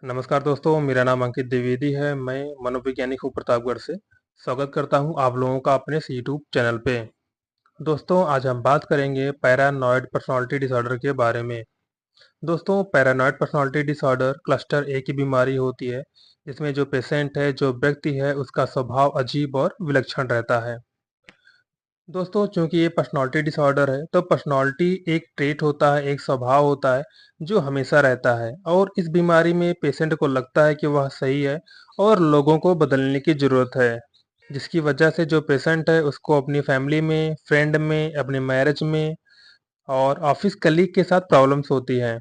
नमस्कार दोस्तों, मेरा नाम अंकित द्विवेदी है। मैं मनोवैज्ञानिक हूँ प्रतापगढ़ से। स्वागत करता हूँ आप लोगों का अपने इस यूट्यूब चैनल पे। दोस्तों, आज हम बात करेंगे पैरानॉइड पर्सनालिटी डिसऑर्डर के बारे में। दोस्तों, पैरानॉइड पर्सनालिटी डिसऑर्डर क्लस्टर ए की बीमारी होती है, जिसमें जो पेशेंट है, जो व्यक्ति है, उसका स्वभाव अजीब और विलक्षण रहता है। दोस्तों, चूंकि ये पर्सनालिटी डिसऑर्डर है, तो पर्सनालिटी एक ट्रेट होता है, एक स्वभाव होता है जो हमेशा रहता है, और इस बीमारी में पेशेंट को लगता है कि वह सही है और लोगों को बदलने की ज़रूरत है, जिसकी वजह से जो पेशेंट है उसको अपनी फैमिली में, फ्रेंड में, अपने मैरिज में और ऑफिस कलीग के साथ प्रॉब्लम्स होती हैं।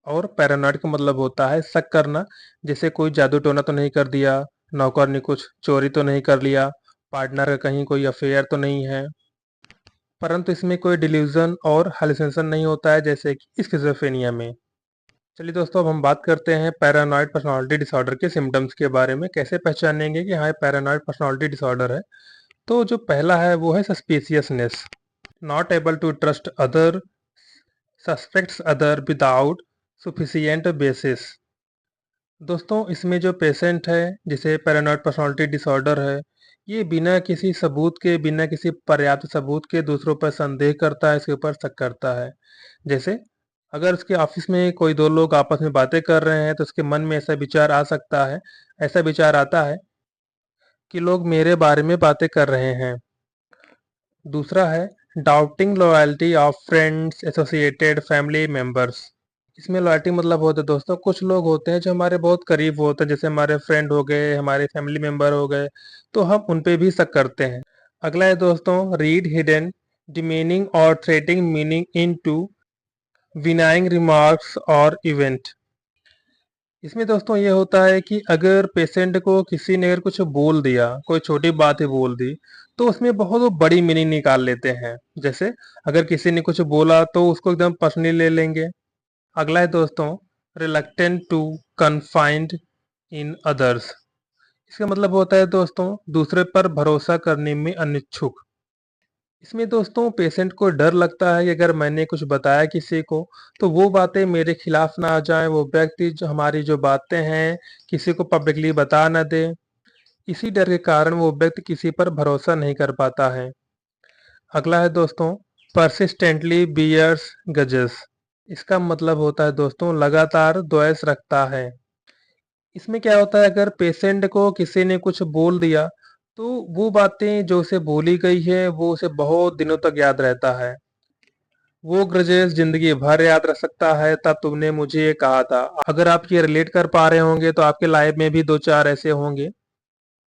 और पैरानॉइड का मतलब होता है शक करना, जैसे कोई जादू टोना तो नहीं कर दिया, नौकर ने कुछ चोरी तो नहीं कर लिया, पार्टनर का कहीं कोई अफेयर तो नहीं है। परंतु इसमें कोई डिल्यूजन और हालुसिनेशन नहीं होता है, जैसे कि स्किज़ोफ्रेनिया में। चलिए दोस्तों, अब हम बात करते हैं पैरानॉइड पर्सनालिटी डिसऑर्डर के सिम्टम्स के बारे में। कैसे पहचानेंगे कि हाँ, ये पैरानॉइड पर्सनालिटी डिसऑर्डर है। तो जो पहला है वो है suspiciousness, not able to trust other, suspects other without sufficient basis. दोस्तों, इसमें जो पेशेंट है जिसे पैरानॉइड पर्सनालिटी डिसऑर्डर है, ये बिना किसी सबूत के, बिना किसी पर्याप्त सबूत के दूसरों पर संदेह करता है, इसके ऊपर शक करता है। जैसे अगर उसके ऑफिस में कोई दो लोग आपस में बातें कर रहे हैं, तो उसके मन में ऐसा विचार आ सकता है, ऐसा विचार आता है कि लोग मेरे बारे में बातें कर रहे हैं। दूसरा है doubting loyalty of friends, associated, family members. इसमें लॉयल्टी मतलब होता है दोस्तों, कुछ लोग होते हैं जो हमारे बहुत करीब होते हैं, जैसे हमारे फ्रेंड हो गए, हमारे फैमिली मेंबर हो गए, तो हम उन पे भी शक करते हैं। अगला है दोस्तों रीड हिडन डिमीनिंग और threatening meaning into benign remarks और इवेंट। इसमें दोस्तों ये होता है कि अगर पेशेंट को किसी ने अगर कुछ बोल दिया, कोई छोटी बात ही बोल दी, तो उसमें बहुत वो बड़ी मीनिंग निकाल लेते हैं। जैसे अगर किसी ने कुछ बोला तो उसको एकदम पर्सनली ले लेंगे। अगला है दोस्तों reluctant to confined in others. इसका मतलब होता है दोस्तों दूसरे पर भरोसा करने में अनिच्छुक। इसमें दोस्तों पेशेंट को डर लगता है कि अगर मैंने कुछ बताया किसी को, तो वो बातें मेरे खिलाफ ना आ जाएं, वो व्यक्ति जो हमारी जो बातें हैं किसी को पब्लिकली बता ना दे। इसी डर के कारण वो व्यक्ति किसी पर भरोसा नहीं कर पाता है। अगला है दोस्तों परसिस्टेंटली बियर्स गजेस। इसका मतलब होता है दोस्तों लगातार द्वेष रखता है। इसमें क्या होता है, अगर पेशेंट को किसी ने कुछ बोल दिया, तो वो बातें जो उसे बोली गई है वो उसे बहुत दिनों तक याद रहता है। वो ग्रजेस जिंदगी भर याद रख सकता है, तब तुमने मुझे ये कहा था। अगर आप ये रिलेट कर पा रहे होंगे तो आपके लाइफ में भी दो चार ऐसे होंगे।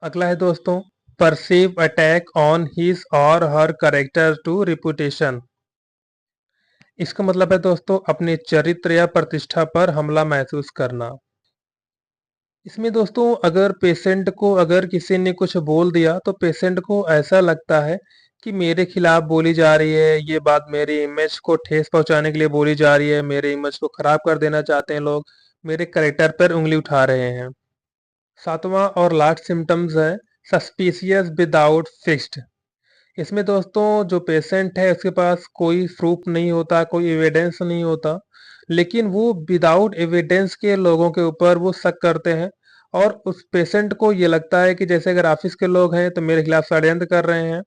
अगला है दोस्तों परसीव अटैक ऑन हिज और हर कैरेक्टर टू रिपुटेशन। इसका मतलब है दोस्तों अपने चरित्र या प्रतिष्ठा पर हमला महसूस करना। इसमें दोस्तों अगर पेशेंट को अगर किसी ने कुछ बोल दिया, तो पेशेंट को ऐसा लगता है कि मेरे खिलाफ बोली जा रही है, ये बात मेरी इमेज को ठेस पहुंचाने के लिए बोली जा रही है, मेरे इमेज को खराब कर देना चाहते हैं लोग, मेरे करेक्टर पर उंगली उठा रहे हैं। सातवां और लास्ट सिम्टम्स है सस्पिशियस विदाउट फिक्स्ड। इसमें दोस्तों जो पेशेंट है उसके पास कोई प्रूफ नहीं होता, कोई एविडेंस नहीं होता, लेकिन वो विदाउट एविडेंस के लोगों के ऊपर वो शक करते हैं। और उस पेशेंट को ये लगता है कि जैसे अगर ऑफिस के लोग हैं तो मेरे खिलाफ षड्यंत्र कर रहे हैं।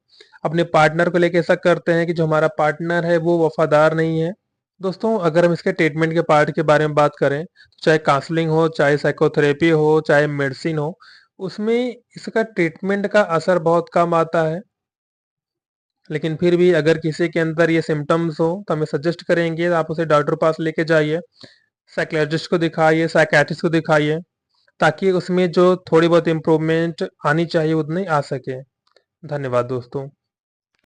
अपने पार्टनर को लेकर शक करते हैं कि जो हमारा पार्टनर है वो वफादार नहीं है। दोस्तों, अगर हम इसके ट्रीटमेंट के पार्ट के बारे में बात करें, तो चाहे काउंसलिंग हो, चाहे साइकोथेरेपी हो, चाहे मेडिसिन हो, उसमें इसका ट्रीटमेंट का असर बहुत कम आता है। लेकिन फिर भी अगर किसी के अंदर ये सिम्टम्स हो तो हमें सजेस्ट करेंगे आप उसे डॉक्टर पास लेके जाइए, साइकोलॉजिस्ट को दिखाइए, साइकियाट्रिस्ट को दिखाइए, ताकि उसमें जो थोड़ी बहुत इम्प्रूवमेंट आनी चाहिए उतनी आ सके। धन्यवाद दोस्तों।